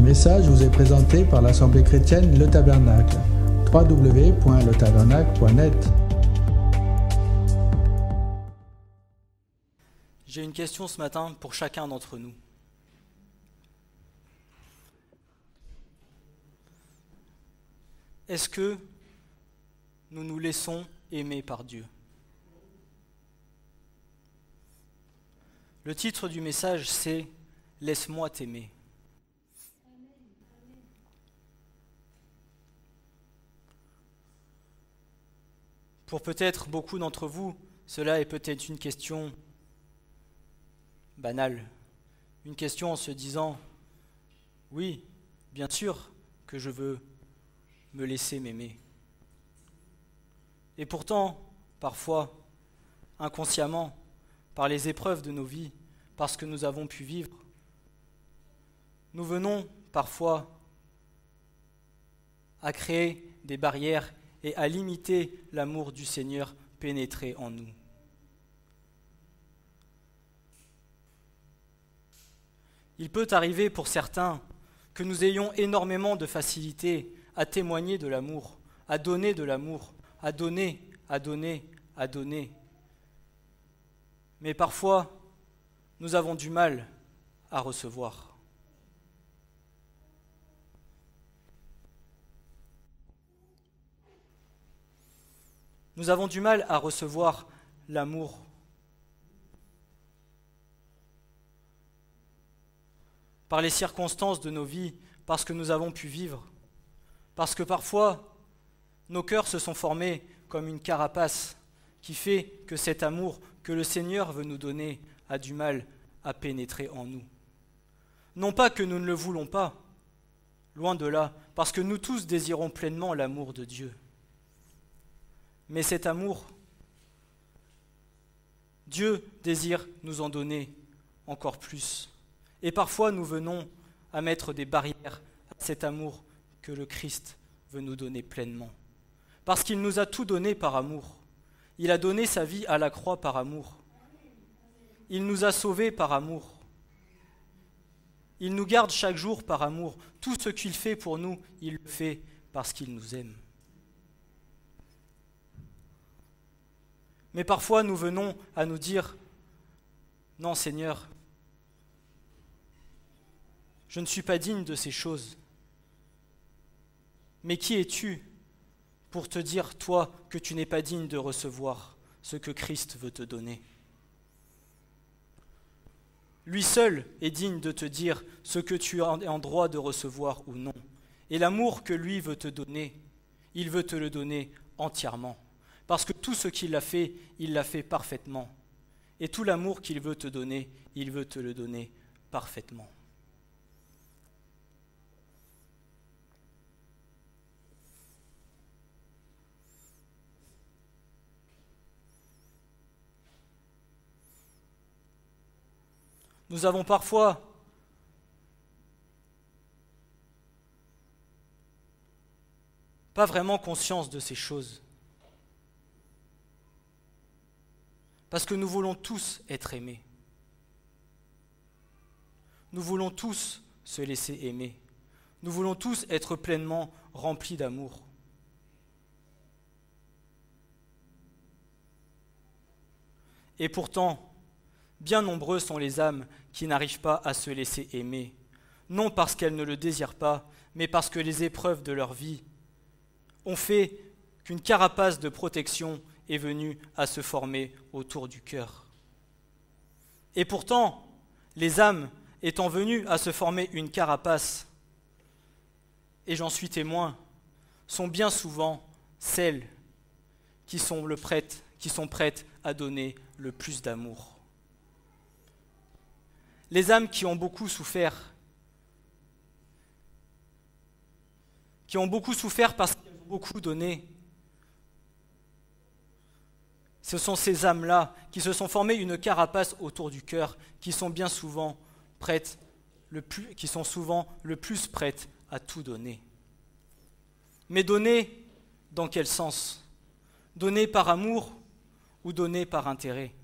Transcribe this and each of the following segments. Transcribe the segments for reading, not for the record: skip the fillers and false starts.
message vous est présenté par l'Assemblée chrétienne Le Tabernacle. www.letabernacle.net. J'ai une question ce matin pour chacun d'entre nous. Est-ce que nous nous laissons aimer par Dieu ? Le titre du message, c'est « Laisse-moi t'aimer ». Pour peut-être beaucoup d'entre vous, cela est peut-être une question banale. Une question en se disant « Oui, bien sûr que je veux me laisser m'aimer ». Et pourtant, parfois, inconsciemment, par les épreuves de nos vies, parce que nous avons pu vivre, nous venons parfois à créer des barrières et à limiter l'amour du Seigneur pénétrer en nous. Il peut arriver pour certains que nous ayons énormément de facilité à témoigner de l'amour, à donner de l'amour, à donner. Mais parfois, nous avons du mal à recevoir. Nous avons du mal à recevoir l'amour. Par les circonstances de nos vies, parce que nous avons pu vivre, parce que parfois, nos cœurs se sont formés comme une carapace qui fait que cet amour que le Seigneur veut nous donner a du mal à pénétrer en nous. Non pas que nous ne le voulons pas, loin de là, parce que nous tous désirons pleinement l'amour de Dieu. Mais cet amour, Dieu désire nous en donner encore plus. Et parfois nous venons à mettre des barrières à cet amour que le Christ veut nous donner pleinement. Parce qu'il nous a tout donné par amour. Il a donné sa vie à la croix par amour. Il nous a sauvés par amour. Il nous garde chaque jour par amour. Tout ce qu'il fait pour nous, il le fait parce qu'il nous aime. Mais parfois nous venons à nous dire « Non Seigneur, je ne suis pas digne de ces choses. » Mais qui es-tu pour te dire, toi, que tu n'es pas digne de recevoir ce que Christ veut te donner ? Lui seul est digne de te dire ce que tu es en droit de recevoir ou non. Et l'amour que lui veut te donner, il veut te le donner entièrement. Parce que tout ce qu'il a fait, il l'a fait parfaitement. Et tout l'amour qu'il veut te donner, il veut te le donner parfaitement. Nous avons parfois pas vraiment conscience de ces choses. Parce que nous voulons tous être aimés. Nous voulons tous se laisser aimer. Nous voulons tous être pleinement remplis d'amour. Et pourtant, bien nombreux sont les âmes qui n'arrivent pas à se laisser aimer, non parce qu'elles ne le désirent pas, mais parce que les épreuves de leur vie ont fait qu'une carapace de protection est venue à se former autour du cœur. Et pourtant, les âmes étant venues à se former une carapace, et j'en suis témoin, sont bien souvent celles qui sont prêtes à donner le plus d'amour. Les âmes qui ont beaucoup souffert parce qu'elles ont beaucoup donné, ce sont ces âmes-là qui se sont formées une carapace autour du cœur, qui sont bien souvent qui sont souvent le plus prêtes à tout donner. Mais donner dans quel sens ? Donner par amour ou donner par intérêt ?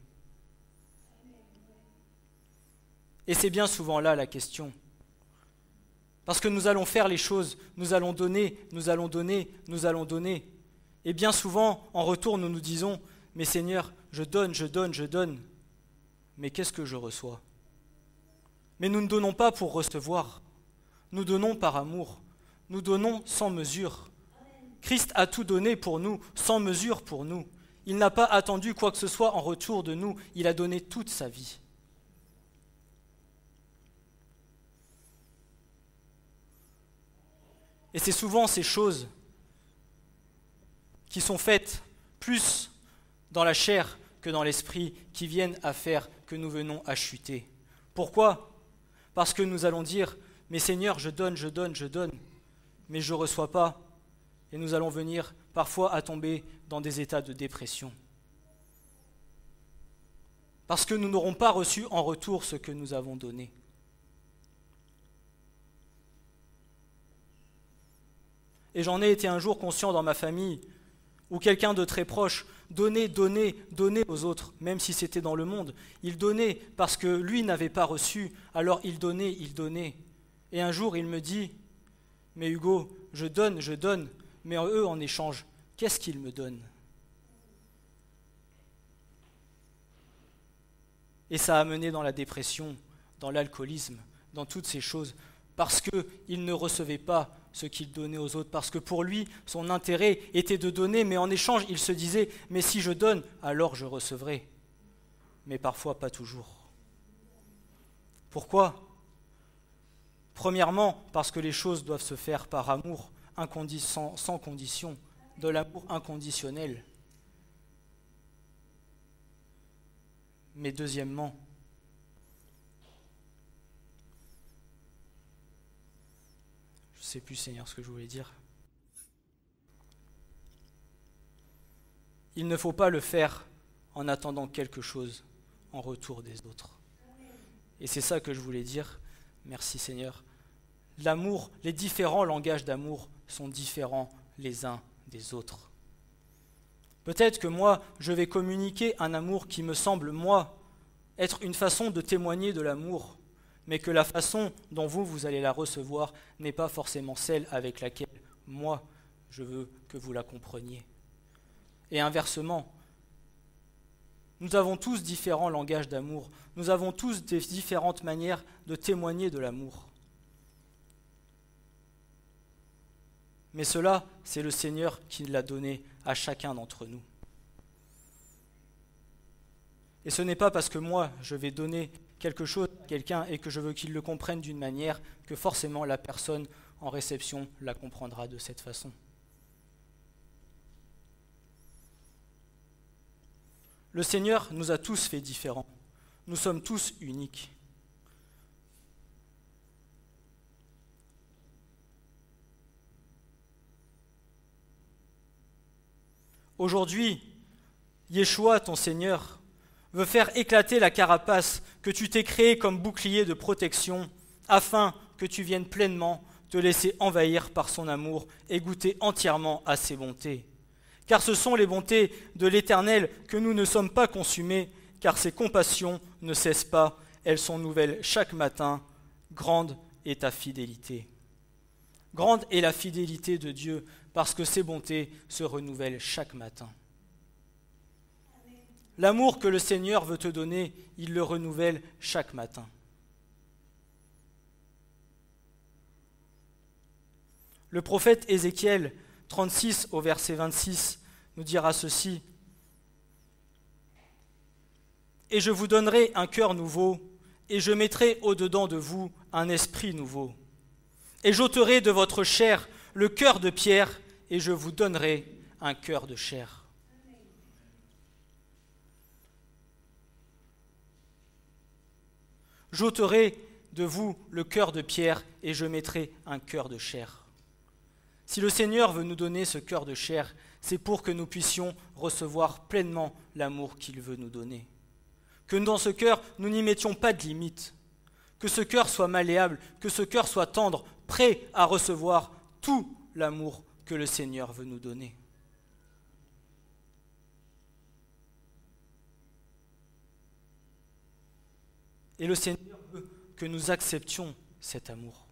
Et c'est bien souvent là la question. Parce que nous allons faire les choses, nous allons donner, nous allons donner, nous allons donner. Et bien souvent, en retour, nous nous disons, mais Seigneur, je donne, je donne, je donne. Mais qu'est-ce que je reçois? Mais nous ne donnons pas pour recevoir. Nous donnons par amour. Nous donnons sans mesure. Christ a tout donné pour nous, sans mesure pour nous. Il n'a pas attendu quoi que ce soit en retour de nous. Il a donné toute sa vie. Et c'est souvent ces choses qui sont faites plus dans la chair que dans l'esprit qui viennent à faire que nous venons à chuter. Pourquoi? Parce que nous allons dire, mais Seigneur, je donne, je donne, je donne, mais je ne reçois pas. Et nous allons venir parfois à tomber dans des états de dépression. Parce que nous n'aurons pas reçu en retour ce que nous avons donné. Et j'en ai été un jour conscient dans ma famille, où quelqu'un de très proche donnait aux autres, même si c'était dans le monde. Il donnait parce que lui n'avait pas reçu, alors il donnait. Et un jour il me dit, mais Hugo, je donne, mais eux en échange, qu'est-ce qu'ils me donnent? Et ça a mené dans la dépression, dans l'alcoolisme, dans toutes ces choses, parce qu'il ne recevait pas ce qu'il donnait aux autres, parce que pour lui, son intérêt était de donner, mais en échange, il se disait, mais si je donne, alors je recevrai. Mais parfois, pas toujours. Pourquoi? Premièrement, parce que les choses doivent se faire par amour, sans condition, de l'amour inconditionnel. Mais deuxièmement, je ne sais plus, Seigneur, ce que je voulais dire. Il ne faut pas le faire en attendant quelque chose en retour des autres. Et c'est ça que je voulais dire. Merci, Seigneur. L'amour, les différents langages d'amour sont différents les uns des autres. Peut-être que moi, je vais communiquer un amour qui me semble, moi, être une façon de témoigner de l'amour, mais que la façon dont vous allez la recevoir n'est pas forcément celle avec laquelle, moi, je veux que vous la compreniez. Et inversement, nous avons tous différents langages d'amour, nous avons tous des différentes manières de témoigner de l'amour. Mais cela, c'est le Seigneur qui l'a donné à chacun d'entre nous. Et ce n'est pas parce que moi, je vais donner quelque chose à quelqu'un et que je veux qu'il le comprenne d'une manière que forcément la personne en réception la comprendra de cette façon. Le Seigneur nous a tous fait différents. Nous sommes tous uniques. Aujourd'hui, Yeshua, ton Seigneur, veut faire éclater la carapace que tu t'es créée comme bouclier de protection, afin que tu viennes pleinement te laisser envahir par son amour et goûter entièrement à ses bontés. Car ce sont les bontés de l'Éternel que nous ne sommes pas consumés, car ses compassions ne cessent pas, elles sont nouvelles chaque matin. Grande est ta fidélité. Grande est la fidélité de Dieu, parce que ses bontés se renouvellent chaque matin. L'amour que le Seigneur veut te donner, il le renouvelle chaque matin. Le prophète Ézéchiel 36 au verset 26 nous dira ceci. « Et je vous donnerai un cœur nouveau, et je mettrai au-dedans de vous un esprit nouveau. Et j'ôterai de votre chair le cœur de pierre, et je vous donnerai un cœur de chair. » J'ôterai de vous le cœur de pierre et je mettrai un cœur de chair. Si le Seigneur veut nous donner ce cœur de chair, c'est pour que nous puissions recevoir pleinement l'amour qu'il veut nous donner. Que dans ce cœur, nous n'y mettions pas de limites. Que ce cœur soit malléable, que ce cœur soit tendre, prêt à recevoir tout l'amour que le Seigneur veut nous donner. Et le Seigneur veut que nous acceptions cet amour.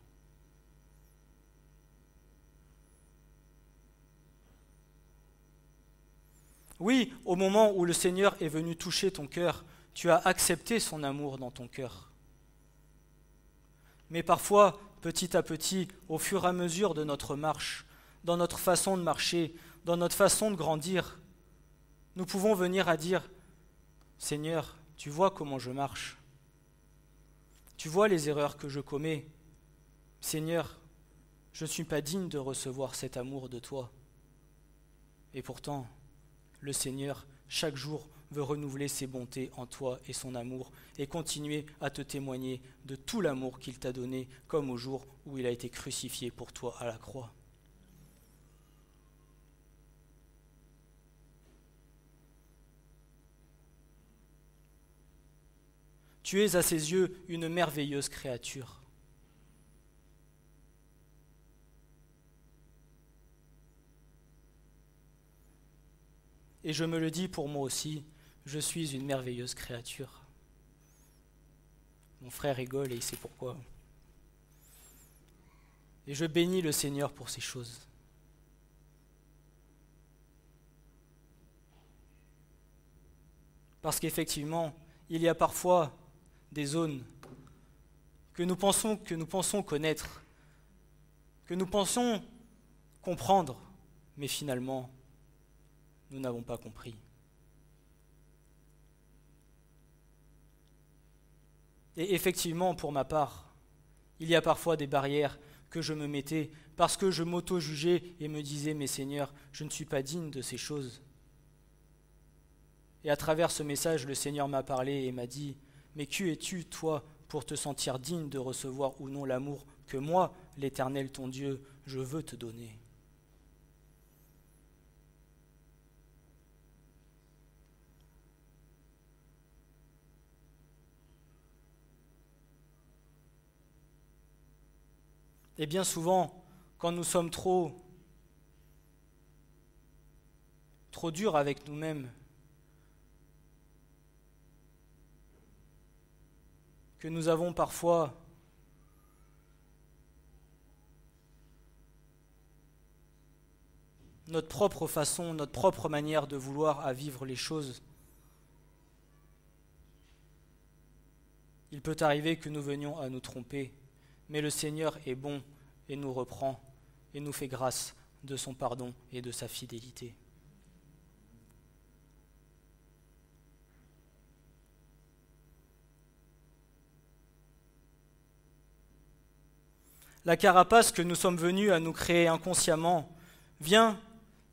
Oui, au moment où le Seigneur est venu toucher ton cœur, tu as accepté son amour dans ton cœur. Mais parfois, petit à petit, au fur et à mesure de notre marche, dans notre façon de marcher, dans notre façon de grandir, nous pouvons venir à dire « Seigneur, tu vois comment je marche. Tu vois les erreurs que je commets. Seigneur, je ne suis pas digne de recevoir cet amour de toi. » Et pourtant, le Seigneur, chaque jour, veut renouveler ses bontés en toi et son amour et continuer à te témoigner de tout l'amour qu'il t'a donné, comme au jour où il a été crucifié pour toi à la croix. Tu es à ses yeux une merveilleuse créature. Et je me le dis pour moi aussi, je suis une merveilleuse créature. Mon frère rigole et il sait pourquoi. Et je bénis le Seigneur pour ces choses. Parce qu'effectivement, il y a parfois des zones que nous pensons connaître, que nous pensons comprendre, mais finalement, nous n'avons pas compris. Et effectivement, pour ma part, il y a parfois des barrières que je me mettais parce que je m'auto-jugeais et me disais « Mais Seigneur, je ne suis pas digne de ces choses. » Et à travers ce message, le Seigneur m'a parlé et m'a dit « Mais qui es-tu, toi, pour te sentir digne de recevoir ou non l'amour que moi, l'Éternel, ton Dieu, je veux te donner ?» Et bien souvent, quand nous sommes trop durs avec nous-mêmes, que nous avons parfois notre propre façon, notre propre manière de vouloir à vivre les choses, il peut arriver que nous venions à nous tromper. Mais le Seigneur est bon et nous reprend et nous fait grâce de son pardon et de sa fidélité. La carapace que nous sommes venus à nous créer inconsciemment vient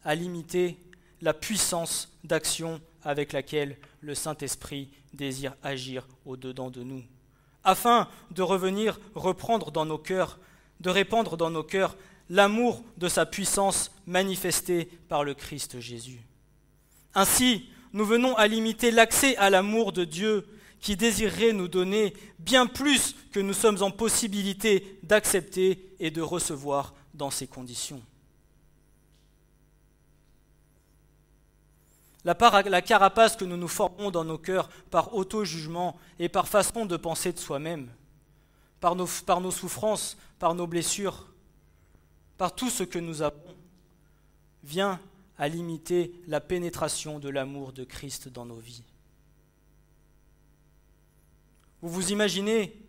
à limiter la puissance d'action avec laquelle le Saint-Esprit désire agir au-dedans de nous, afin de revenir reprendre dans nos cœurs, de répandre dans nos cœurs l'amour de sa puissance manifestée par le Christ Jésus. Ainsi, nous venons à limiter l'accès à l'amour de Dieu qui désirerait nous donner bien plus que nous sommes en possibilité d'accepter et de recevoir dans ces conditions. La carapace que nous nous formons dans nos cœurs par auto-jugement et par façon de penser de soi-même, par nos souffrances, par nos blessures, par tout ce que nous avons, vient à limiter la pénétration de l'amour de Christ dans nos vies. Vous vous imaginez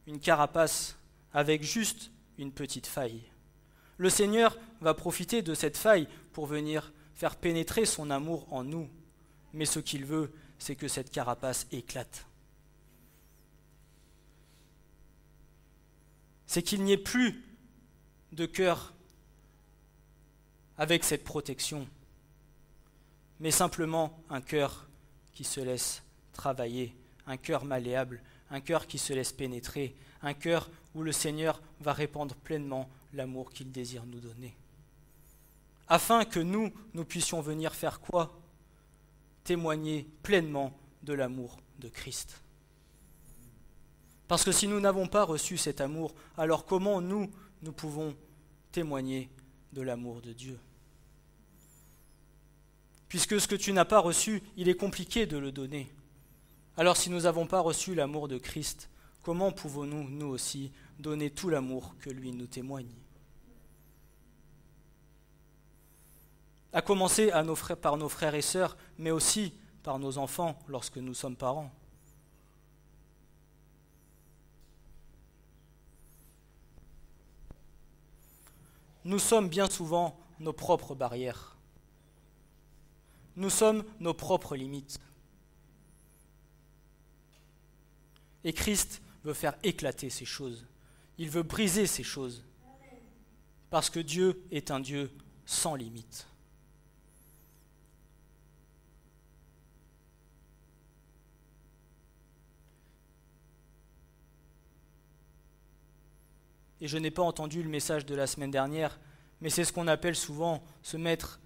une carapace avec juste une petite faille. Le Seigneur va profiter de cette faille pour venir faire pénétrer son amour en nous. Mais ce qu'il veut, c'est que cette carapace éclate. C'est qu'il n'y ait plus de cœur avec cette protection, mais simplement un cœur qui se laisse travailler, un cœur malléable, un cœur qui se laisse pénétrer, un cœur où le Seigneur va répandre pleinement l'amour qu'il désire nous donner. Afin que nous puissions venir faire quoi ? Témoigner pleinement de l'amour de Christ. Parce que si nous n'avons pas reçu cet amour, alors comment nous pouvons témoigner de l'amour de Dieu ? Puisque ce que tu n'as pas reçu, il est compliqué de le donner. Alors si nous n'avons pas reçu l'amour de Christ, comment pouvons-nous, nous aussi, donner tout l'amour que lui nous témoigne ? à commencer par nos frères et sœurs, mais aussi par nos enfants lorsque nous sommes parents. Nous sommes bien souvent nos propres barrières. Nous sommes nos propres limites. Et Christ veut faire éclater ces choses. Il veut briser ces choses. Parce que Dieu est un Dieu sans limite. Et je n'ai pas entendu le message de la semaine dernière, mais c'est ce qu'on appelle souvent se mettre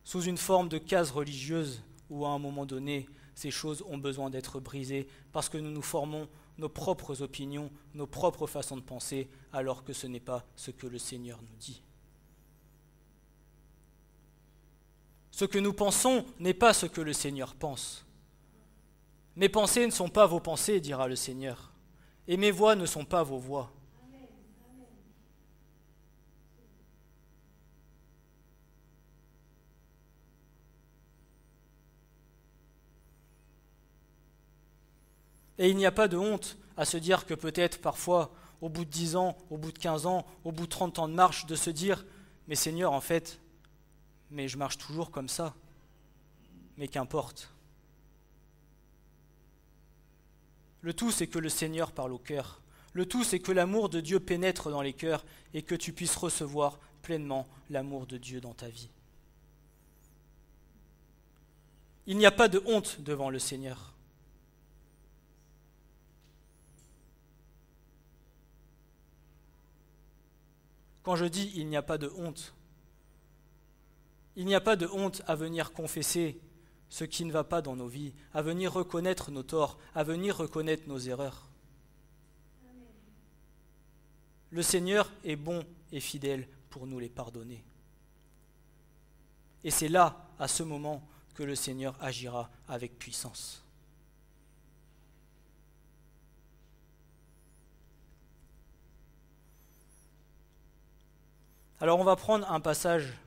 sous une forme de case religieuse où à un moment donné, ces choses ont besoin d'être brisées parce que nous nous formons nos propres opinions, nos propres façons de penser, alors que ce n'est pas ce que le Seigneur nous dit. Ce que nous pensons n'est pas ce que le Seigneur pense. Mes pensées ne sont pas vos pensées, dira le Seigneur, et mes voix ne sont pas vos voix. Et il n'y a pas de honte à se dire que peut-être parfois, au bout de 10 ans, au bout de 15 ans, au bout de 30 ans de marche, de se dire « Mais Seigneur, en fait, mais je marche toujours comme ça. Mais qu'importe. » Le tout, c'est que le Seigneur parle au cœur. Le tout, c'est que l'amour de Dieu pénètre dans les cœurs et que tu puisses recevoir pleinement l'amour de Dieu dans ta vie. Il n'y a pas de honte devant le Seigneur. Quand je dis « il n'y a pas de honte », il n'y a pas de honte à venir confesser ce qui ne va pas dans nos vies, à venir reconnaître nos torts, à venir reconnaître nos erreurs. Amen. Le Seigneur est bon et fidèle pour nous les pardonner. Et c'est là, à ce moment, que le Seigneur agira avec puissance. Alors on va prendre un passage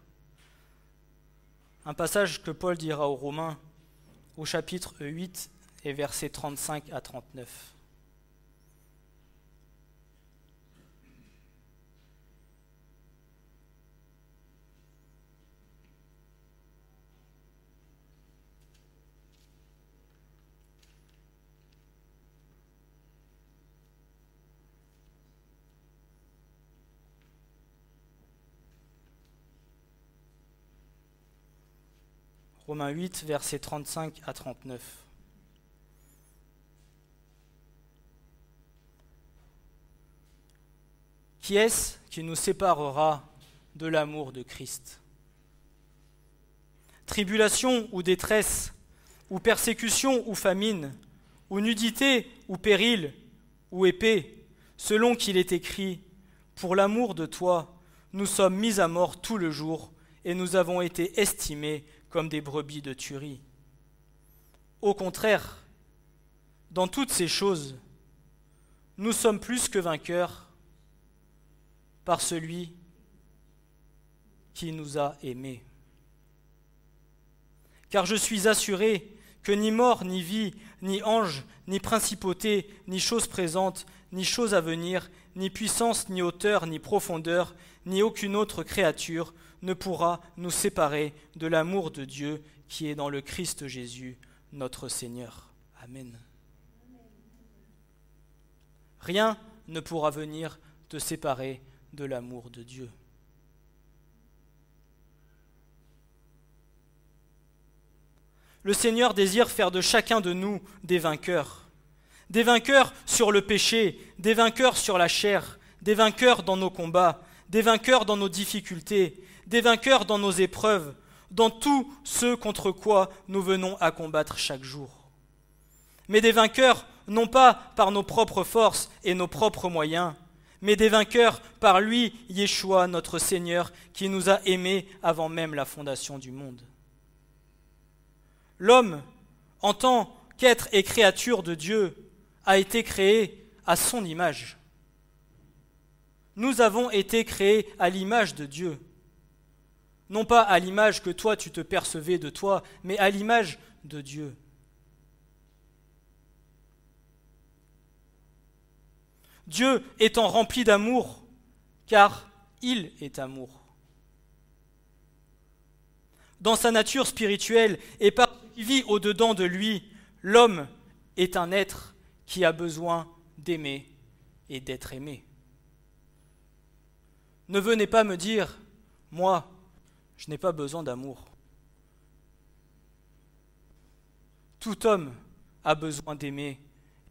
que Paul dira aux Romains au chapitre 8 et versets 35 à 39. Romains 8, versets 35 à 39. Qui est-ce qui nous séparera de l'amour de Christ ? Tribulation ou détresse, ou persécution ou famine, ou nudité ou péril, ou épée, selon qu'il est écrit, pour l'amour de toi, nous sommes mis à mort tout le jour, et nous avons été estimés comme des brebis de tuerie. Au contraire, dans toutes ces choses, nous sommes plus que vainqueurs par celui qui nous a aimés. Car je suis assuré que ni mort, ni vie, ni ange, ni principauté, ni choses présentes, ni choses à venir, ni puissance, ni hauteur, ni profondeur, ni aucune autre créature ne pourra nous séparer de l'amour de Dieu qui est dans le Christ Jésus, notre Seigneur. Amen. Rien ne pourra venir te séparer de l'amour de Dieu. Le Seigneur désire faire de chacun de nous des vainqueurs sur le péché, des vainqueurs sur la chair, des vainqueurs dans nos combats, des vainqueurs dans nos difficultés, des vainqueurs dans nos épreuves, dans tout ce contre quoi nous venons à combattre chaque jour. Mais des vainqueurs non pas par nos propres forces et nos propres moyens, mais des vainqueurs par lui, Yeshua, notre Seigneur, qui nous a aimés avant même la fondation du monde. L'homme, en tant qu'être et créature de Dieu, a été créé à son image. Nous avons été créés à l'image de Dieu. non pas à l'image que toi tu te percevais de toi, mais à l'image de Dieu. Dieu étant rempli d'amour, car il est amour. Dans sa nature spirituelle et par ce qui vit au-dedans de lui, l'homme est un être qui a besoin d'aimer et d'être aimé. Ne venez pas me dire, moi, je n'ai pas besoin d'amour. Tout homme a besoin d'aimer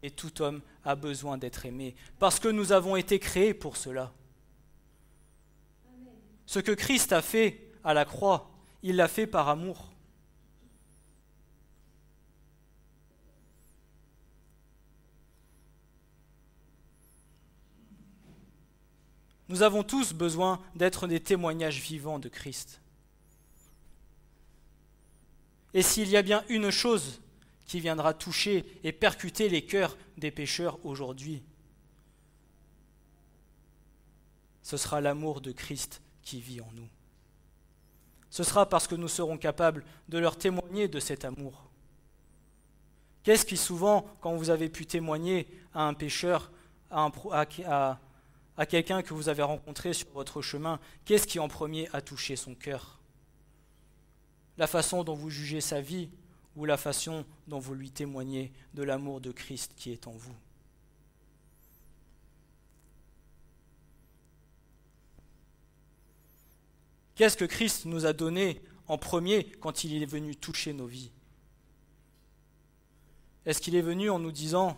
et tout homme a besoin d'être aimé, parce que nous avons été créés pour cela. Ce que Christ a fait à la croix, il l'a fait par amour. Nous avons tous besoin d'être des témoignages vivants de Christ. Et s'il y a bien une chose qui viendra toucher et percuter les cœurs des pécheurs aujourd'hui, ce sera l'amour de Christ qui vit en nous. Ce sera parce que nous serons capables de leur témoigner de cet amour. Qu'est-ce qui souvent, quand vous avez pu témoigner à un pécheur, à quelqu'un que vous avez rencontré sur votre chemin, qu'est-ce qui en premier a touché son cœur? La façon dont vous jugez sa vie ou la façon dont vous lui témoignez de l'amour de Christ qui est en vous? Qu'est-ce que Christ nous a donné en premier quand il est venu toucher nos vies? Est-ce qu'il est venu en nous disant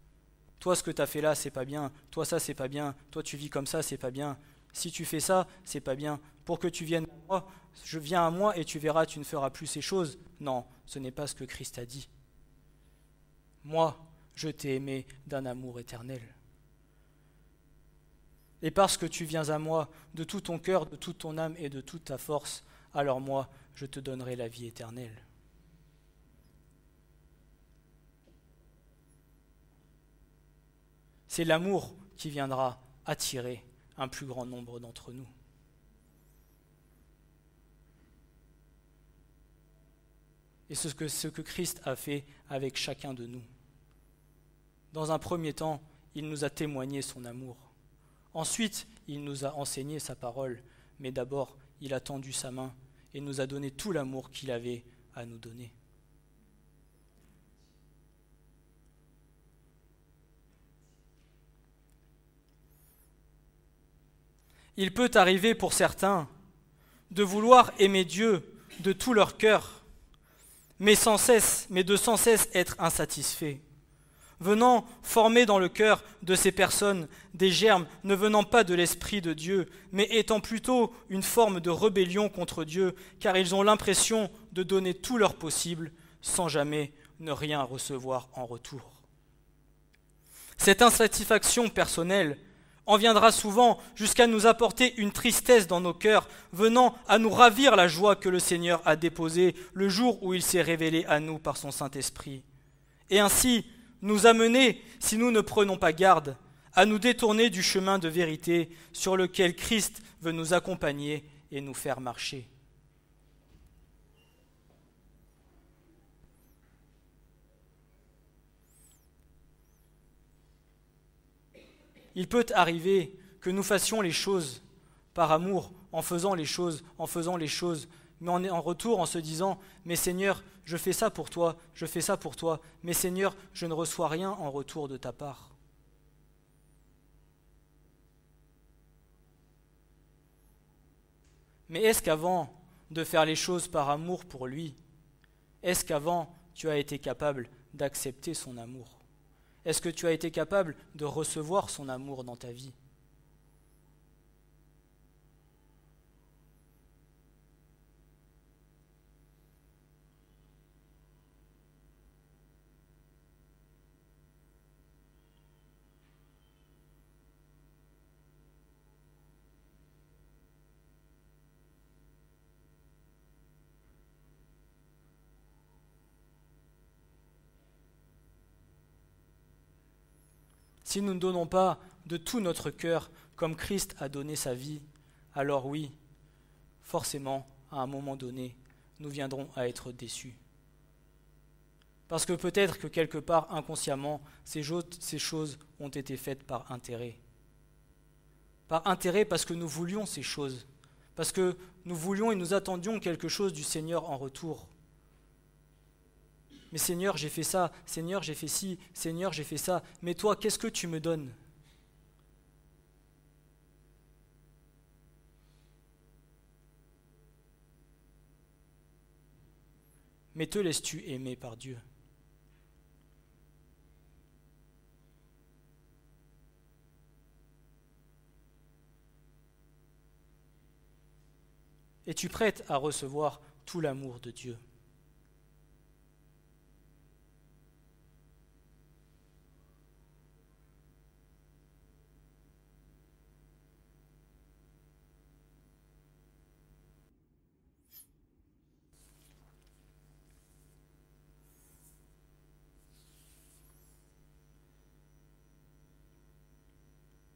« Toi, ce que tu as fait là, c'est pas bien. Toi, ça, c'est pas bien. Toi, tu vis comme ça, c'est pas bien. Si tu fais ça, c'est pas bien. Pour que tu viennes à moi, je viens à moi et tu verras, tu ne feras plus ces choses. » Non, ce n'est pas ce que Christ a dit. Moi, je t'ai aimé d'un amour éternel. Et parce que tu viens à moi de tout ton cœur, de toute ton âme et de toute ta force, alors moi, je te donnerai la vie éternelle. C'est l'amour qui viendra attirer un plus grand nombre d'entre nous. Et c'est ce que Christ a fait avec chacun de nous. Dans un premier temps, il nous a témoigné son amour. Ensuite, il nous a enseigné sa parole, mais d'abord, il a tendu sa main et nous a donné tout l'amour qu'il avait à nous donner. Il peut arriver pour certains de vouloir aimer Dieu de tout leur cœur, mais de sans cesse être insatisfaits, venant former dans le cœur de ces personnes des germes ne venant pas de l'Esprit de Dieu, mais étant plutôt une forme de rébellion contre Dieu, car ils ont l'impression de donner tout leur possible sans jamais ne rien recevoir en retour. Cette insatisfaction personnelle en viendra souvent jusqu'à nous apporter une tristesse dans nos cœurs, venant à nous ravir la joie que le Seigneur a déposée le jour où il s'est révélé à nous par son Saint-Esprit. Et ainsi nous amener, si nous ne prenons pas garde, à nous détourner du chemin de vérité sur lequel Christ veut nous accompagner et nous faire marcher. Il peut arriver que nous fassions les choses par amour, en faisant les choses, mais en retour en se disant « Mais Seigneur, je fais ça pour toi, mais Seigneur, je ne reçois rien en retour de ta part. » Mais est-ce qu'avant de faire les choses par amour pour lui, est-ce qu'avant tu as été capable d'accepter son amour ? Est-ce que tu as été capable de recevoir son amour dans ta vie ? Si nous ne donnons pas de tout notre cœur comme Christ a donné sa vie, alors oui, forcément, à un moment donné, nous viendrons à être déçus. Parce que peut-être que quelque part, inconsciemment, ces choses ont été faites par intérêt. Par intérêt parce que nous voulions ces choses. Parce que nous voulions et nous attendions quelque chose du Seigneur en retour. Mais Seigneur, j'ai fait ça. Seigneur, j'ai fait ci. Seigneur, j'ai fait ça. Mais toi, qu'est-ce que tu me donnes ? Mais te laisses-tu aimer par Dieu ? Es-tu prête à recevoir tout l'amour de Dieu ?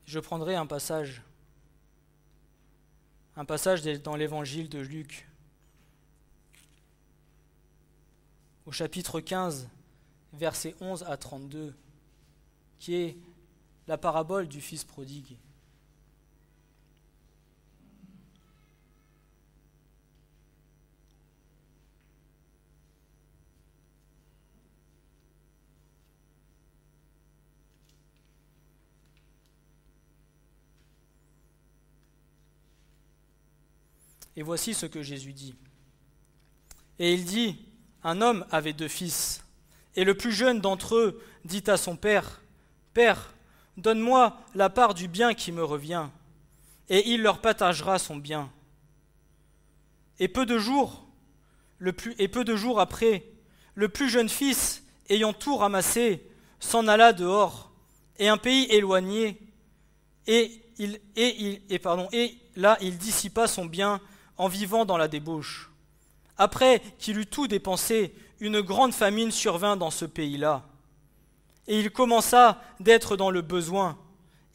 Je prendrai un passage dans l'évangile de Luc, au chapitre 15, versets 11 à 32, qui est la parabole du fils prodigue. Et voici ce que Jésus dit. Et il dit, un homme avait 2 fils, et le plus jeune d'entre eux dit à son père, « Père, donne-moi la part du bien qui me revient. » Et il leur partagera son bien. Et peu de jours après, le plus jeune fils, ayant tout ramassé, s'en alla dehors, et un pays éloigné, et là il dissipa son bien en vivant dans la débauche. Après qu'il eut tout dépensé, une grande famine survint dans ce pays-là. Et il commença d'être dans le besoin.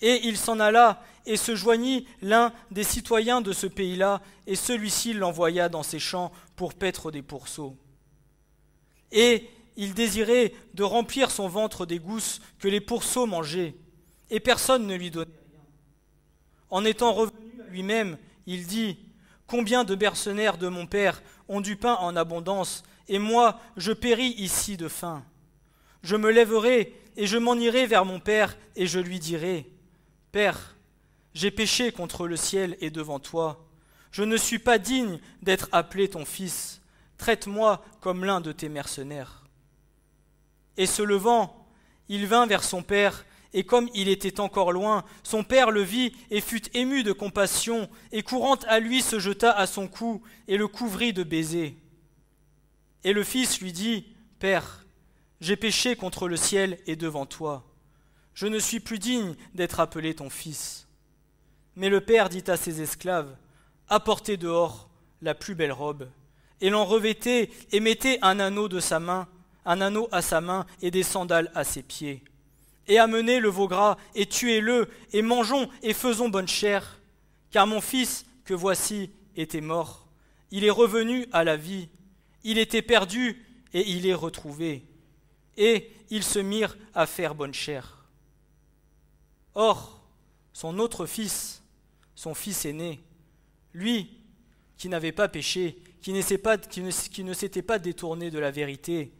Et il s'en alla et se joignit l'un des citoyens de ce pays-là, et celui-ci l'envoya dans ses champs pour paître des pourceaux. Et il désirait de remplir son ventre des gousses que les pourceaux mangeaient, et personne ne lui donnait rien. En étant revenu à lui-même, il dit, « Combien de mercenaires de mon père ont du pain en abondance, et moi, je péris ici de faim. Je me lèverai et je m'en irai vers mon père, et je lui dirai, « Père, j'ai péché contre le ciel et devant toi. Je ne suis pas digne d'être appelé ton fils. Traite-moi comme l'un de tes mercenaires. » Et se levant, il vint vers son père, et comme il était encore loin, son père le vit et fut ému de compassion, et courant à lui se jeta à son cou et le couvrit de baisers. Et le fils lui dit, « Père, j'ai péché contre le ciel et devant toi. Je ne suis plus digne d'être appelé ton fils. » Mais le père dit à ses esclaves, « Apportez dehors la plus belle robe, et l'en revêtez et mettez un anneau à sa main et des sandales à ses pieds. Et amenez le veau gras, et tuez-le, et mangeons et faisons bonne chère, car mon fils, que voici, était mort. Il est revenu à la vie. Il était perdu, et il est retrouvé. » Et ils se mirent à faire bonne chère. Or, son autre fils, son fils aîné, lui, qui n'avait pas péché, qui ne s'était pas détourné de la vérité,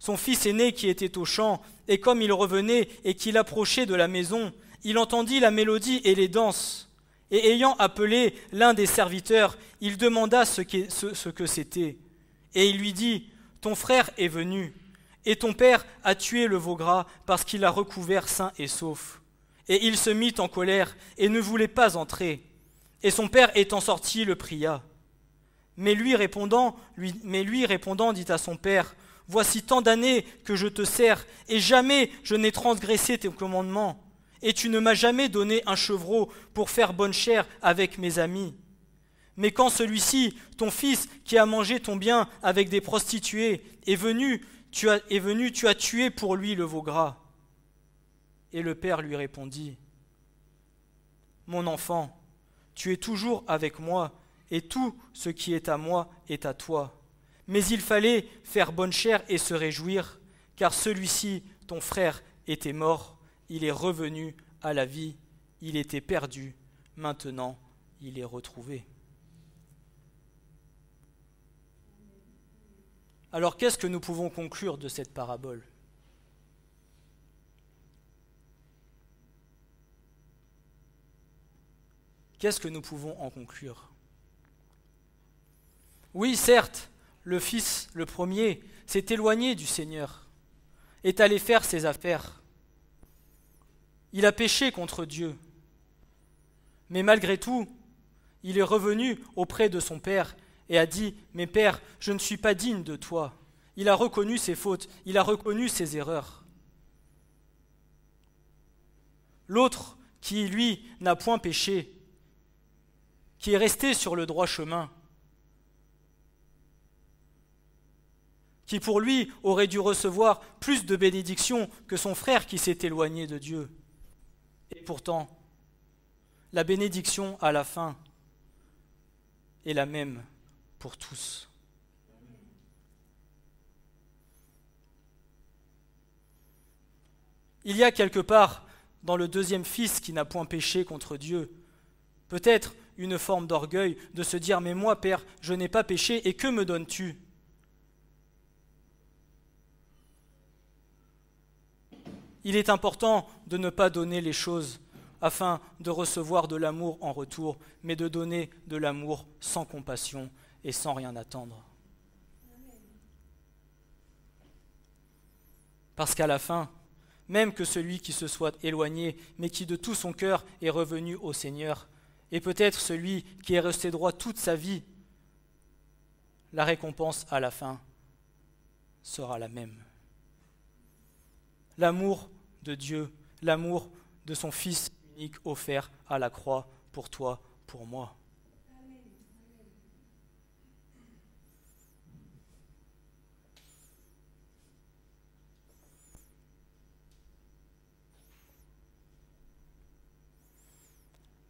son fils aîné qui était au champ, et comme il revenait et qu'il approchait de la maison, il entendit la mélodie et les danses. Et ayant appelé l'un des serviteurs, il demanda ce que c'était. Et il lui dit, « Ton frère est venu, et ton père a tué le veau gras parce qu'il l'a recouvert sain et sauf. » Et il se mit en colère et ne voulait pas entrer. Et son père étant sorti le pria. Mais lui répondant dit à son père, « Voici tant d'années que je te sers, et jamais je n'ai transgressé tes commandements. Et tu ne m'as jamais donné un chevreau pour faire bonne chère avec mes amis. Mais quand celui-ci, ton fils, qui a mangé ton bien avec des prostituées, est venu, tu as tué pour lui le veau gras. » Et le père lui répondit, « Mon enfant, tu es toujours avec moi, et tout ce qui est à moi est à toi. Mais il fallait faire bonne chère et se réjouir, car celui-ci, ton frère, était mort, il est revenu à la vie, il était perdu, maintenant il est retrouvé. Alors qu'est-ce que nous pouvons conclure de cette parabole ? Qu'est-ce que nous pouvons en conclure ? Oui, certes, le fils, le premier, s'est éloigné du Seigneur, est allé faire ses affaires. Il a péché contre Dieu. Mais malgré tout, il est revenu auprès de son père et a dit « Mais père, je ne suis pas digne de toi. » Il a reconnu ses fautes, il a reconnu ses erreurs. L'autre, qui lui n'a point péché, qui est resté sur le droit chemin, qui pour lui aurait dû recevoir plus de bénédictions que son frère qui s'est éloigné de Dieu. Et pourtant, la bénédiction à la fin est la même pour tous. Il y a quelque part dans le deuxième fils qui n'a point péché contre Dieu, peut-être une forme d'orgueil de se dire « Mais moi, Père, je n'ai pas péché, et que me donnes-tu » ? Il est important de ne pas donner les choses afin de recevoir de l'amour en retour, mais de donner de l'amour sans compassion et sans rien attendre. Parce qu'à la fin, même que celui qui se soit éloigné, mais qui de tout son cœur est revenu au Seigneur, et peut-être celui qui est resté droit toute sa vie, la récompense à la fin sera la même. L'amour de Dieu, l'amour de son Fils unique offert à la croix pour toi, pour moi.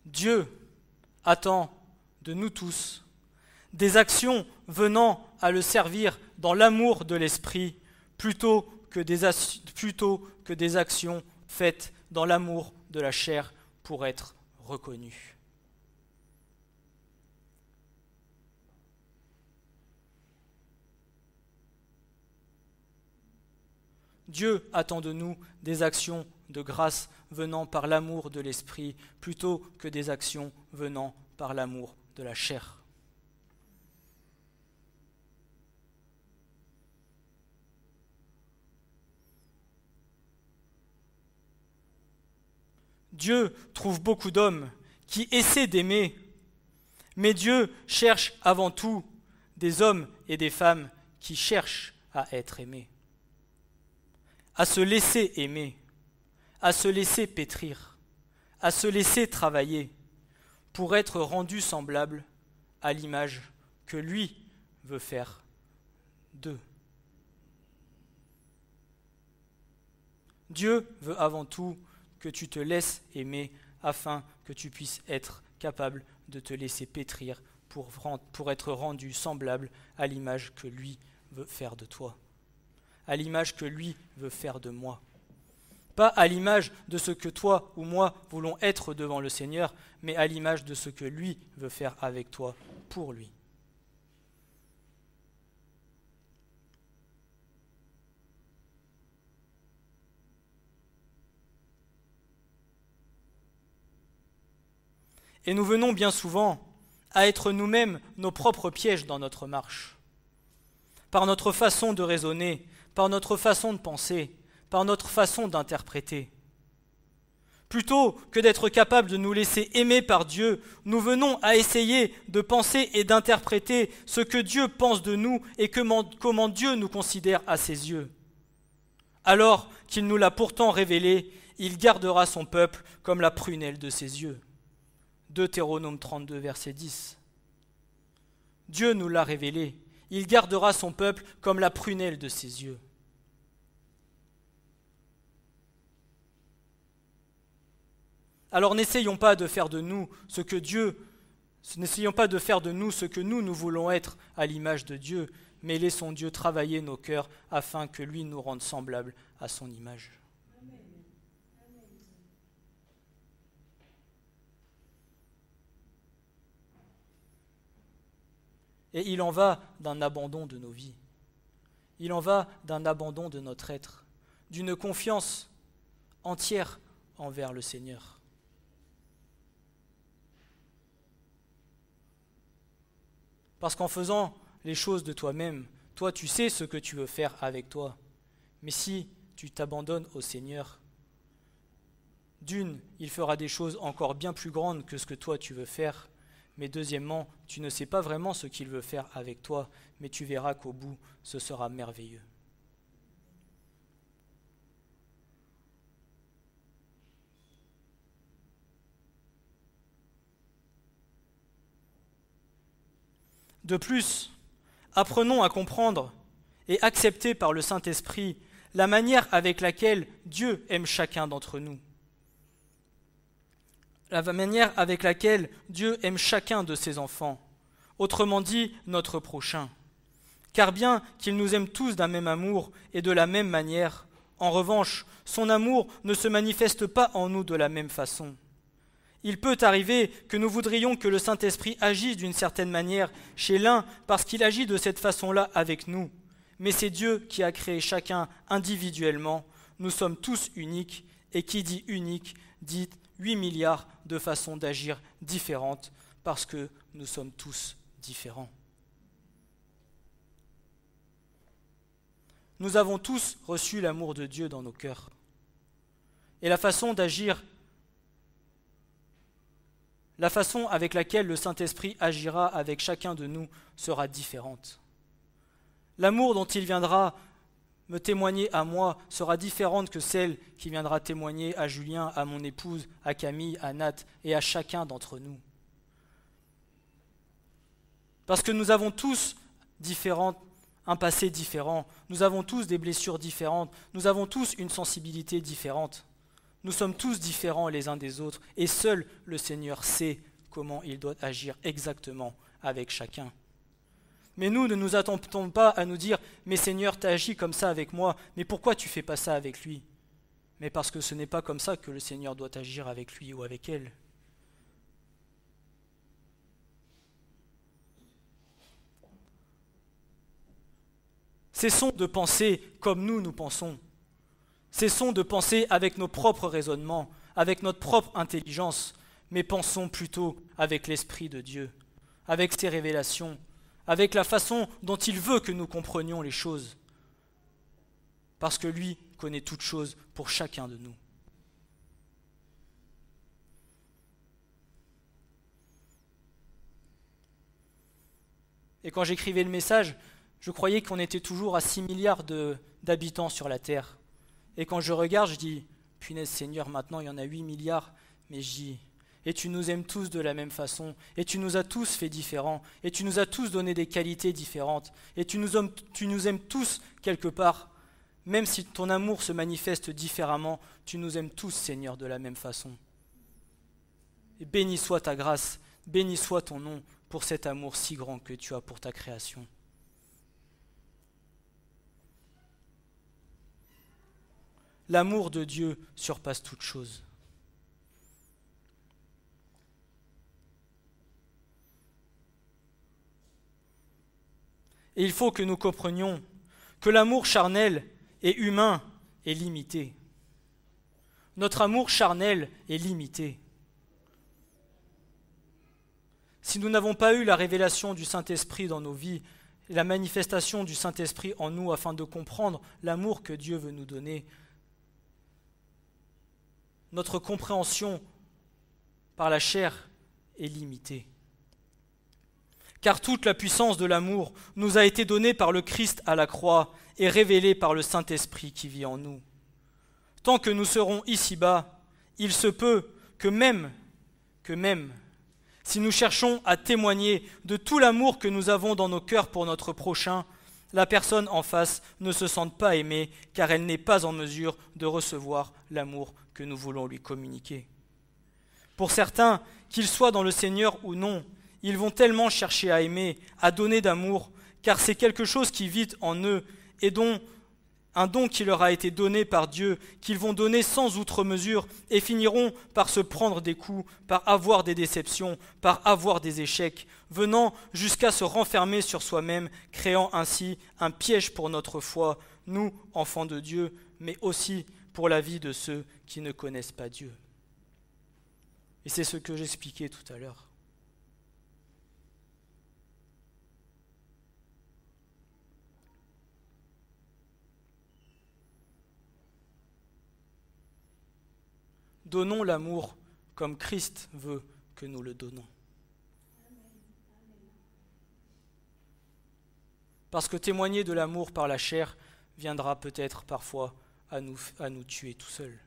Dieu attend de nous tous des actions venant à le servir dans l'amour de l'Esprit plutôt que des actions faites dans l'amour de la chair pour être reconnues. Dieu attend de nous des actions de grâce venant par l'amour de l'Esprit plutôt que des actions venant par l'amour de la chair. Dieu trouve beaucoup d'hommes qui essaient d'aimer, mais Dieu cherche avant tout des hommes et des femmes qui cherchent à être aimés, à se laisser aimer, à se laisser pétrir, à se laisser travailler pour être rendus semblables à l'image que lui veut faire d'eux. Dieu veut avant tout que tu te laisses aimer afin que tu puisses être capable de te laisser pétrir pour être rendu semblable à l'image que lui veut faire de toi, à l'image que lui veut faire de moi. Pas à l'image de ce que toi ou moi voulons être devant le Seigneur, mais à l'image de ce que lui veut faire avec toi pour lui. Et nous venons bien souvent à être nous-mêmes nos propres pièges dans notre marche. Par notre façon de raisonner, par notre façon de penser, par notre façon d'interpréter. Plutôt que d'être capables de nous laisser aimer par Dieu, nous venons à essayer de penser et d'interpréter ce que Dieu pense de nous et comment Dieu nous considère à ses yeux. Alors qu'il nous l'a pourtant révélé, il gardera son peuple comme la prunelle de ses yeux. Deutéronome 32, verset 10. Dieu nous l'a révélé, il gardera son peuple comme la prunelle de ses yeux. Alors n'essayons pas de faire de nous ce que Dieu N'essayons pas de faire de nous ce que nous voulons être à l'image de Dieu, mais laissons Dieu travailler nos cœurs afin que lui nous rende semblables à son image. Et il en va d'un abandon de nos vies. Il en va d'un abandon de notre être, d'une confiance entière envers le Seigneur. Parce qu'en faisant les choses de toi-même, toi tu sais ce que tu veux faire avec toi. Mais si tu t'abandonnes au Seigneur, d'une, il fera des choses encore bien plus grandes que ce que toi tu veux faire. Mais deuxièmement, tu ne sais pas vraiment ce qu'il veut faire avec toi, mais tu verras qu'au bout, ce sera merveilleux. De plus, apprenons à comprendre et accepter par le Saint-Esprit la manière avec laquelle Dieu aime chacun d'entre nous. La manière avec laquelle Dieu aime chacun de ses enfants, autrement dit, notre prochain. Car bien qu'il nous aime tous d'un même amour et de la même manière, en revanche, son amour ne se manifeste pas en nous de la même façon. Il peut arriver que nous voudrions que le Saint-Esprit agisse d'une certaine manière chez l'un parce qu'il agit de cette façon-là avec nous. Mais c'est Dieu qui a créé chacun individuellement. Nous sommes tous uniques, et qui dit unique dit 8 milliards de façons d'agir différentes parce que nous sommes tous différents. Nous avons tous reçu l'amour de Dieu dans nos cœurs. Et la façon d'agir, la façon avec laquelle le Saint-Esprit agira avec chacun de nous sera différente. L'amour dont il viendra me témoigner à moi sera différente que celle qui viendra témoigner à Julien, à mon épouse, à Camille, à Nat et à chacun d'entre nous. Parce que nous avons tous un passé différent, nous avons tous des blessures différentes, nous avons tous une sensibilité différente. Nous sommes tous différents les uns des autres et seul le Seigneur sait comment il doit agir exactement avec chacun. Mais nous ne nous attendons pas à nous dire « Mais Seigneur, tu as agi comme ça avec moi, mais pourquoi tu ne fais pas ça avec lui ?» Mais parce que ce n'est pas comme ça que le Seigneur doit agir avec lui ou avec elle. Cessons de penser comme nous pensons. Cessons de penser avec nos propres raisonnements, avec notre propre intelligence, mais pensons plutôt avec l'Esprit de Dieu, avec ses révélations, avec la façon dont il veut que nous comprenions les choses, parce que lui connaît toutes choses pour chacun de nous. Et quand j'écrivais le message, je croyais qu'on était toujours à 6 milliards d'habitants sur la Terre. Et quand je regarde, je dis, punaise Seigneur, maintenant il y en a 8 milliards, mais je dis, et tu nous aimes tous de la même façon, et tu nous as tous fait différents, et tu nous as tous donné des qualités différentes, et tu nous aimes tous quelque part, même si ton amour se manifeste différemment, tu nous aimes tous, Seigneur, de la même façon. Et béni soit ta grâce, béni soit ton nom pour cet amour si grand que tu as pour ta création. L'amour de Dieu surpasse toute chose. Et il faut que nous comprenions que l'amour charnel et humain est limité. Notre amour charnel est limité. Si nous n'avons pas eu la révélation du Saint-Esprit dans nos vies, la manifestation du Saint-Esprit en nous afin de comprendre l'amour que Dieu veut nous donner, notre compréhension par la chair est limitée. Car toute la puissance de l'amour nous a été donnée par le Christ à la croix et révélée par le Saint-Esprit qui vit en nous. Tant que nous serons ici-bas, il se peut que même, si nous cherchons à témoigner de tout l'amour que nous avons dans nos cœurs pour notre prochain, la personne en face ne se sente pas aimée car elle n'est pas en mesure de recevoir l'amour que nous voulons lui communiquer. Pour certains, qu'ils soient dans le Seigneur ou non, Ils vont tellement chercher à aimer, à donner d'amour, car c'est quelque chose qui vit en eux et dont un don qui leur a été donné par Dieu, qu'ils vont donner sans outre mesure et finiront par se prendre des coups, par avoir des déceptions, par avoir des échecs, venant jusqu'à se renfermer sur soi-même, créant ainsi un piège pour notre foi, nous, enfants de Dieu, mais aussi pour la vie de ceux qui ne connaissent pas Dieu. Et c'est ce que j'expliquais tout à l'heure. Donnons l'amour comme Christ veut que nous le donnons. Parce que témoigner de l'amour par la chair viendra peut-être parfois à nous tuer tout seuls.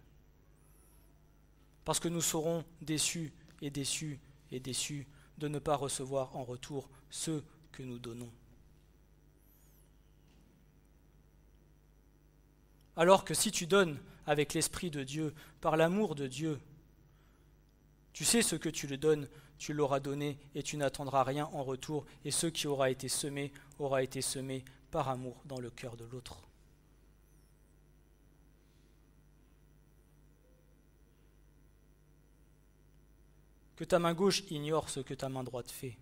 Parce que nous serons déçus et déçus et déçus de ne pas recevoir en retour ce que nous donnons. Alors que si tu donnes avec l'Esprit de Dieu, par l'amour de Dieu, tu sais ce que tu le donnes, tu l'auras donné et tu n'attendras rien en retour, et ce qui aura été semé par amour dans le cœur de l'autre. Que ta main gauche ignore ce que ta main droite fait.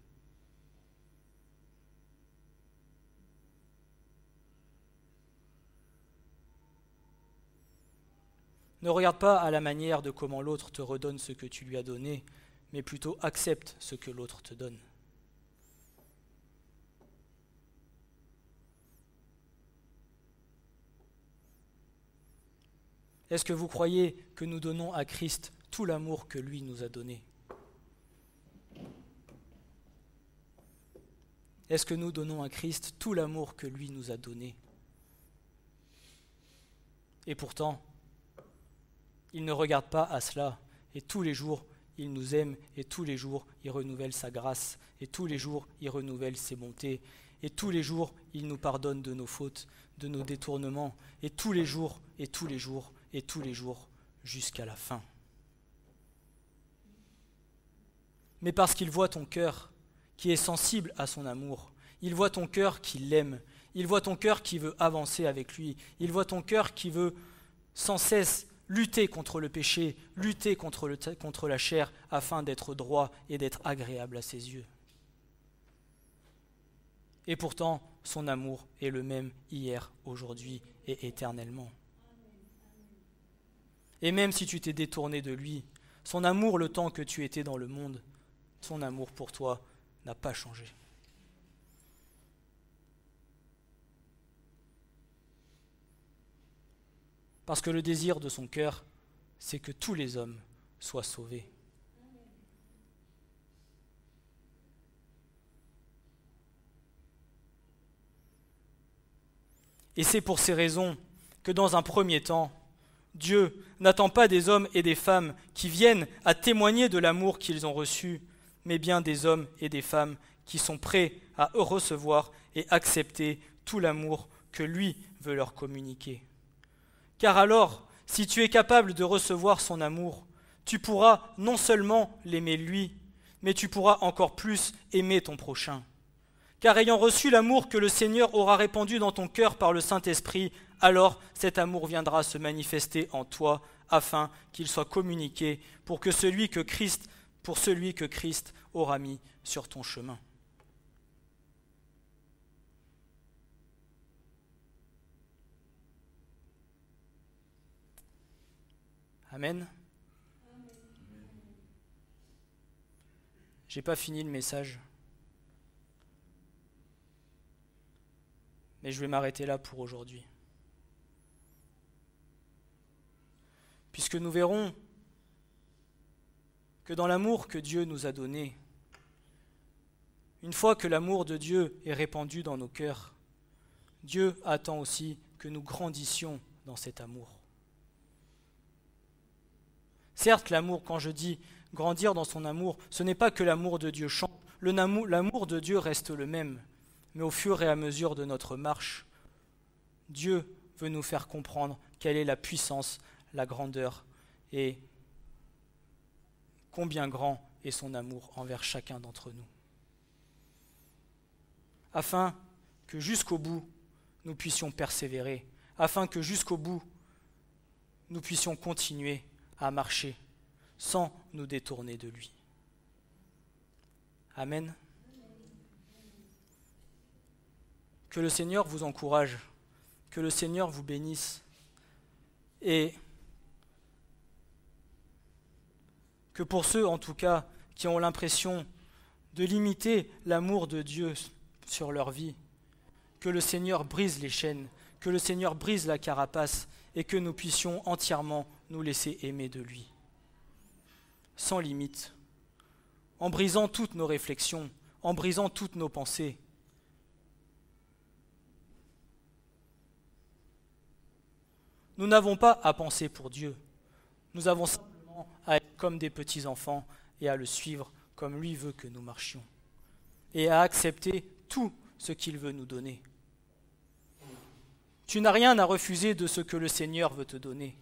Ne regarde pas à la manière de comment l'autre te redonne ce que tu lui as donné, mais plutôt accepte ce que l'autre te donne. Est-ce que vous croyez que nous donnons à Christ tout l'amour que lui nous a donné ? Est-ce que nous donnons à Christ tout l'amour que lui nous a donné ? Et pourtant, il ne regarde pas à cela, et tous les jours, il nous aime, et tous les jours, il renouvelle sa grâce, et tous les jours, il renouvelle ses bontés, et tous les jours, il nous pardonne de nos fautes, de nos détournements, et tous les jours, et tous les jours, et tous les jours, jusqu'à la fin. Mais parce qu'il voit ton cœur, qui est sensible à son amour, il voit ton cœur qui l'aime, il voit ton cœur qui veut avancer avec lui, il voit ton cœur qui veut sans cesse lutter contre le péché, lutter contre la chair, afin d'être droit et d'être agréable à ses yeux. Et pourtant, son amour est le même hier, aujourd'hui et éternellement. Et même si tu t'es détourné de lui, son amour le temps que tu étais dans le monde, son amour pour toi n'a pas changé. Parce que le désir de son cœur, c'est que tous les hommes soient sauvés. Et c'est pour ces raisons que dans un premier temps, Dieu n'attend pas des hommes et des femmes qui viennent à témoigner de l'amour qu'ils ont reçu, mais bien des hommes et des femmes qui sont prêts à recevoir et accepter tout l'amour que lui veut leur communiquer. Car alors, si tu es capable de recevoir son amour, tu pourras non seulement l'aimer lui, mais tu pourras encore plus aimer ton prochain. Car ayant reçu l'amour que le Seigneur aura répandu dans ton cœur par le Saint-Esprit, alors cet amour viendra se manifester en toi, afin qu'il soit communiqué pour celui que Christ aura mis sur ton chemin. Amen. J'ai pas fini le message, mais je vais m'arrêter là pour aujourd'hui. Puisque nous verrons que dans l'amour que Dieu nous a donné, une fois que l'amour de Dieu est répandu dans nos cœurs, Dieu attend aussi que nous grandissions dans cet amour. Certes, l'amour, quand je dis grandir dans son amour, ce n'est pas que l'amour de Dieu change. L'amour de Dieu reste le même. Mais au fur et à mesure de notre marche, Dieu veut nous faire comprendre quelle est la puissance, la grandeur et combien grand est son amour envers chacun d'entre nous. afin que jusqu'au bout, nous puissions persévérer, afin que jusqu'au bout, nous puissions continuer à marcher sans nous détourner de lui. Amen. Que le Seigneur vous encourage, que le Seigneur vous bénisse et que pour ceux en tout cas qui ont l'impression de limiter l'amour de Dieu sur leur vie, que le Seigneur brise les chaînes, que le Seigneur brise la carapace et que nous puissions entièrement nous laisser aimer de lui, sans limite, en brisant toutes nos réflexions, en brisant toutes nos pensées. Nous n'avons pas à penser pour Dieu, nous avons simplement à être comme des petits-enfants et à le suivre comme lui veut que nous marchions, et à accepter tout ce qu'il veut nous donner. Tu n'as rien à refuser de ce que le Seigneur veut te donner.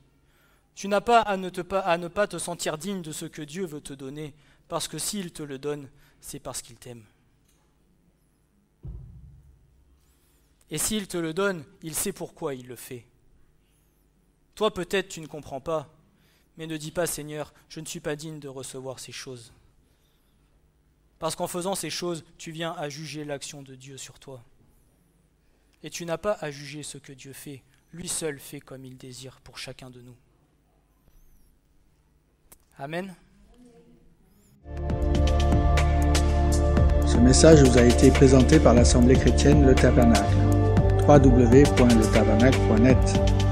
Tu n'as pas à ne pas te sentir digne de ce que Dieu veut te donner, parce que s'il te le donne, c'est parce qu'il t'aime. Et s'il te le donne, il sait pourquoi il le fait. Toi, peut-être, tu ne comprends pas, mais ne dis pas, Seigneur, je ne suis pas digne de recevoir ces choses. Parce qu'en faisant ces choses, tu viens à juger l'action de Dieu sur toi. Et tu n'as pas à juger ce que Dieu fait. Lui seul fait comme il désire pour chacun de nous. Amen. Ce message vous a été présenté par l'Assemblée chrétienne Le Tabernacle. www.letabernacle.net